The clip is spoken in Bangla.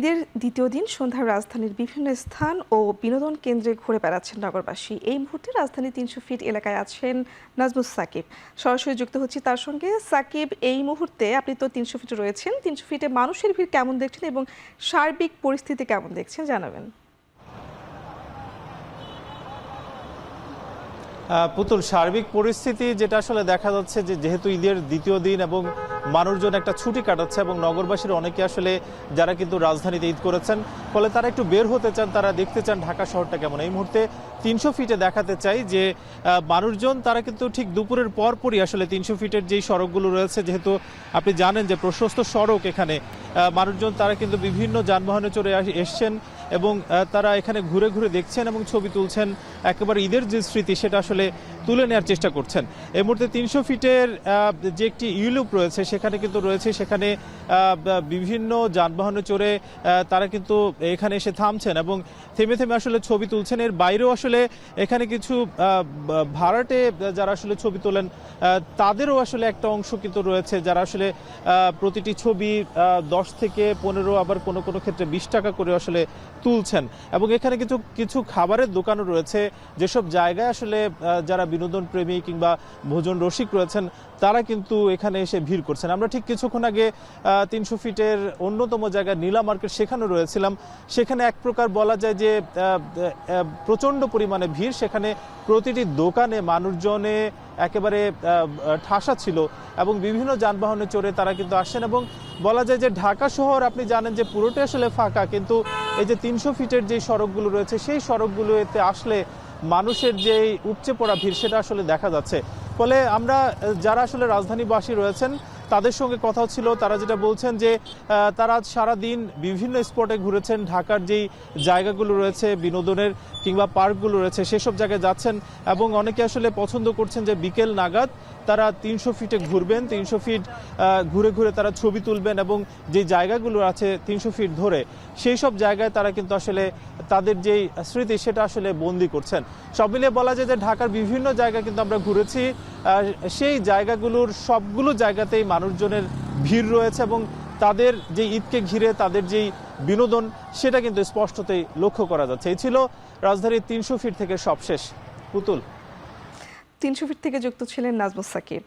ঈদের দ্বিতীয় দিন সন্ধ্যায় রাজধানীর বিভিন্ন স্থান ও বিনোদন কেন্দ্রে ঘুরে বেড়াচ্ছেন নগরবাসী। এই মুহূর্তে রাজধানীর ৩০০ ফিট এলাকায় আছেন নাজমুস সাকিব। সরাসরি যুক্ত হচ্ছি তার সঙ্গে। সাকিব, এই মুহূর্তে আপনি তো ৩০০ ফিটে রয়েছেন, ৩০০ ফিটে মানুষের ভিড় কেমন দেখছেন এবং সার্বিক পরিস্থিতি কেমন দেখছেন জানাবেন। পুতুল, সার্বিক পরিস্থিতি যেটা আসলে দেখা যাচ্ছে যে যেহেতু ঈদের দ্বিতীয় দিন এবং মানুষজন একটা ছুটি কাটাচ্ছে এবং নগরবাসীর অনেকে আসলে যারা কিন্তু রাজধানীতে ঈদ করেছেন, ফলে তারা একটু বের হতে চান, তারা দেখতে চান ঢাকা শহরটা কেমন। এই মুহূর্তে ৩০০ ফিটে দেখাতে চাই যে মানুষজন তারা কিন্তু ঠিক দুপুরের পরপরই আসলে ৩০০ ফিটের যেই সড়কগুলো রয়েছে, যেহেতু আপনি জানেন যে প্রশস্ত সড়ক, এখানে মানুষজন তারা কিন্তু বিভিন্ন যানবাহনে চড়ে এসছেন এবং তারা এখানে ঘুরে ঘুরে দেখছেন এবং ছবি তুলছেন। একেবারে ঈদের যে স্মৃতি সেটা আসলে তুলে নেওয়ার চেষ্টা করছেন। এই মুহূর্তে ৩০০ ফিটের যে একটি ইউলুপ রয়েছে সেখানে কিন্তু রয়েছে, সেখানে বিভিন্ন যানবাহনে চড়ে তারা কিন্তু এখানে এসে থামছেন এবং থেমে থেমে আসলে ছবি তুলছেন। এর বাইরেও আসলে এখানে কিছু ভাড়াটে যারা আসলে ছবি তোলেন তাদেরও আসলে একটা অংশ কিন্তু রয়েছে, যারা আসলে প্রতিটি ছবি 10 থেকে 15, আবার কোনো কোনো ক্ষেত্রে 20 টাকা করে আসলে তুলছেন। এবং এখানে কিছু খাবারের দোকানও রয়েছে, যেসব জায়গায় আসলে যারা বিনোদন প্রেমী কিংবা ভোজন রসিক রয়েছেন তারা কিন্তু এখানে এসে ভিড় করছেন। আমরা ঠিক কিছুক্ষণ আগে ৩০০ ফিটের অন্যতম জায়গা নীলা মার্কেট, সেখানে রয়েছিলাম। সেখানে এক প্রকার বলা যায় যে প্রচণ্ড পরিমাণে ভিড়, সেখানে প্রতিটি দোকানে মানুষজনে একেবারে ঠাসা ছিল এবং বিভিন্ন যানবাহনে চড়ে তারা কিন্তু আসছেন। এবং বলা যায় যে ঢাকা শহর আপনি জানেন যে পুরোটাই আসলে ফাঁকা, কিন্তু এই যে ৩০০ ফিটের যে সড়কগুলো রয়েছে সেই সড়কগুলোতে আসলে মানুষের যে উপচে পড়া ভিড় সেটা আসলে দেখা যাচ্ছে। ফলে আমরা যারা আসলে রাজধানীবাসী রয়েছেন তাদের সঙ্গে কথা ছিল, তারা যেটা বলছেন যে তারা সারাদিন বিভিন্ন স্পটে ঘুরেছেন, ঢাকার যেই জায়গাগুলো রয়েছে বিনোদনের কিংবা পার্কগুলো রয়েছে সেসব জায়গায় যাচ্ছেন এবং অনেকে আসলে পছন্দ করছেন যে বিকেল নাগাদ তারা ৩০০ ফিটে ঘুরবেন, ৩০০ ফিট ঘুরে ঘুরে তারা ছবি তুলবেন এবং যে জায়গাগুলো আছে ৩০০ ফিট ধরে সেই সব জায়গায় তারা কিন্তু আসলে তাদের যেই স্মৃতি সেটা আসলে বন্দি করছেন। সব মিলিয়ে বলা যায় যে ঢাকার বিভিন্ন জায়গা কিন্তু আমরা ঘুরেছি, সেই জায়গাগুলোর সবগুলো জায়গাতেই মানুষজনের ভিড় রয়েছে এবং তাদের যে ঈদকে ঘিরে তাদের যেই বিনোদন সেটা কিন্তু স্পষ্টতই লক্ষ্য করা যাচ্ছে। এই ছিল রাজধানীর ৩০০ ফিট থেকে সবশেষ। পুতুল, ৩০০ ফিট থেকে যুক্ত ছিলেন নাজমুস সাকিব।